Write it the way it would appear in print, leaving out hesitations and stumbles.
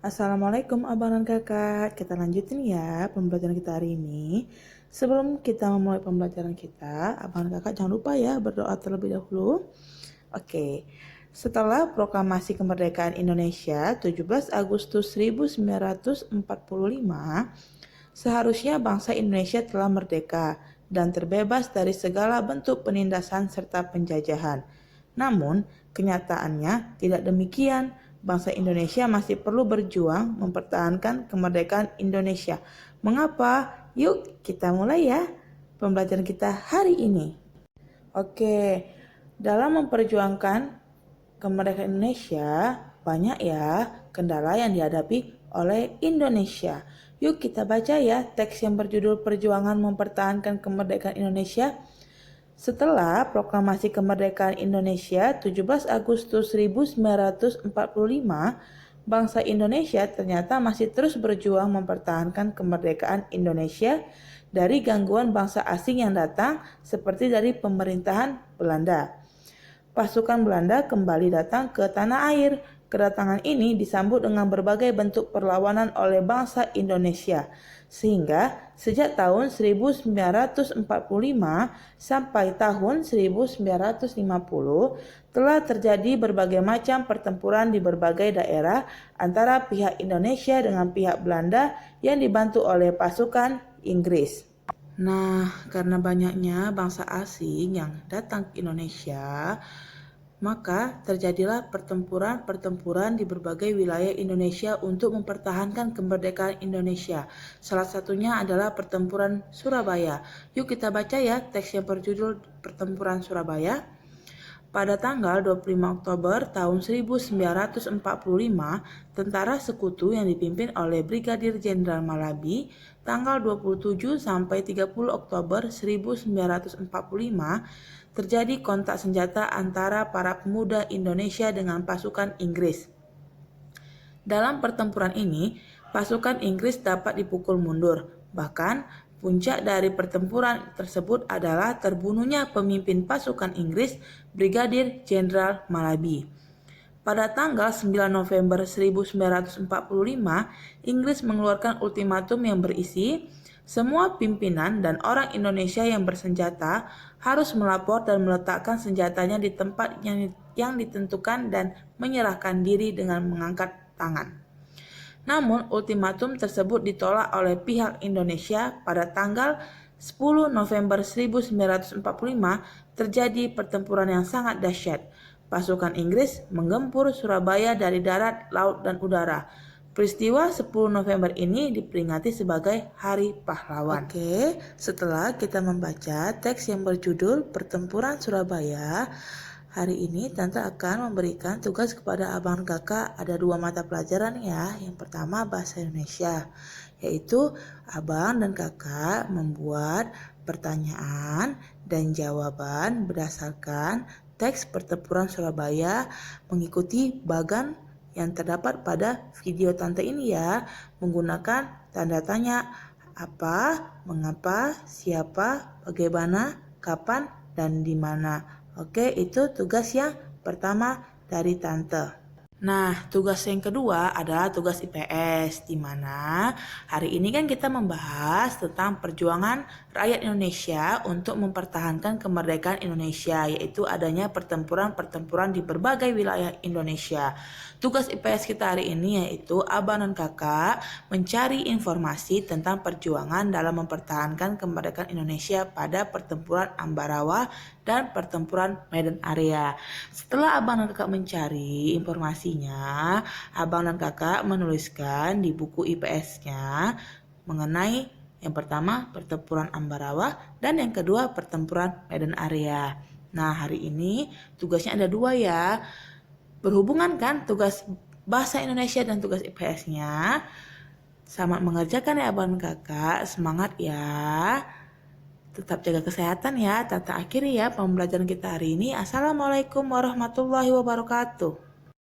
Assalamualaikum abang dan kakak. Kita lanjutin ya pembelajaran kita hari ini. Sebelum kita memulai pembelajaran kita, abang dan kakak jangan lupa ya berdoa terlebih dahulu. Oke. Setelah proklamasi kemerdekaan Indonesia 17 Agustus 1945, seharusnya bangsa Indonesia telah merdeka dan terbebas dari segala bentuk penindasan serta penjajahan. Namun, kenyataannya tidak demikian. Bangsa Indonesia masih perlu berjuang mempertahankan kemerdekaan Indonesia. Mengapa? Yuk kita mulai ya pembelajaran kita hari ini. Oke, dalam memperjuangkan kemerdekaan Indonesia banyak ya kendala yang dihadapi oleh Indonesia. Yuk kita baca ya teks yang berjudul Perjuangan Mempertahankan Kemerdekaan Indonesia. Setelah proklamasi kemerdekaan Indonesia 17 Agustus 1945, bangsa Indonesia ternyata masih terus berjuang mempertahankan kemerdekaan Indonesia dari gangguan bangsa asing yang datang seperti dari pemerintahan Belanda. Pasukan Belanda kembali datang ke tanah air. Kedatangan ini disambut dengan berbagai bentuk perlawanan oleh bangsa Indonesia. Sehingga sejak tahun 1945 sampai tahun 1950 telah terjadi berbagai macam pertempuran di berbagai daerah antara pihak Indonesia dengan pihak Belanda yang dibantu oleh pasukan Inggris. Nah, karena banyaknya bangsa asing yang datang ke Indonesia, maka terjadilah pertempuran-pertempuran di berbagai wilayah Indonesia untuk mempertahankan kemerdekaan Indonesia. Salah satunya adalah pertempuran Surabaya. Yuk kita baca ya teks yang berjudul Pertempuran Surabaya. Pada tanggal 25 Oktober tahun 1945, tentara sekutu yang dipimpin oleh Brigadir Jenderal Malabi, tanggal 27 sampai 30 Oktober 1945, terjadi kontak senjata antara para pemuda Indonesia dengan pasukan Inggris. Dalam pertempuran ini, pasukan Inggris dapat dipukul mundur. Bahkan, puncak dari pertempuran tersebut adalah terbunuhnya pemimpin pasukan Inggris, Brigadir Jenderal Malabi. Pada tanggal 9 November 1945, Inggris mengeluarkan ultimatum yang berisi, semua pimpinan dan orang Indonesia yang bersenjata harus melapor dan meletakkan senjatanya di tempat yang ditentukan dan menyerahkan diri dengan mengangkat tangan. Namun, ultimatum tersebut ditolak oleh pihak Indonesia. Pada tanggal 10 November 1945 terjadi pertempuran yang sangat dahsyat. Pasukan Inggris menggempur Surabaya dari darat, laut, dan udara. Peristiwa 10 November ini diperingati sebagai Hari Pahlawan. Oke, setelah kita membaca teks yang berjudul Pertempuran Surabaya, hari ini Tante akan memberikan tugas kepada abang kakak. Ada 2 mata pelajaran ya. Yang pertama bahasa Indonesia, yaitu abang dan kakak membuat pertanyaan dan jawaban berdasarkan teks Pertempuran Surabaya mengikuti bagan yang terdapat pada video Tante ini ya, menggunakan tanda tanya apa, mengapa, siapa, bagaimana, kapan, dan di mana. Oke, itu tugas yang pertama dari Tante. Nah, tugas yang kedua adalah tugas IPS, di mana hari ini kan kita membahas tentang perjuangan rakyat Indonesia untuk mempertahankan kemerdekaan Indonesia, yaitu adanya pertempuran-pertempuran di berbagai wilayah Indonesia. Tugas IPS kita hari ini yaitu abang dan kakak mencari informasi tentang perjuangan dalam mempertahankan kemerdekaan Indonesia pada pertempuran Ambarawa dan pertempuran Medan Area. Setelah abang dan kakak mencari informasinya, abang dan kakak menuliskan di buku IPS-nya mengenai yang pertama pertempuran Ambarawa dan yang kedua pertempuran Medan Area. Nah, hari ini tugasnya ada 2 ya. Berhubungan kan tugas bahasa Indonesia dan tugas IPS-nya. Selamat mengerjakan ya abang dan kakak, semangat ya. Tetap jaga kesehatan ya. Tante akhiri ya pembelajaran kita hari ini. Assalamualaikum warahmatullahi wabarakatuh.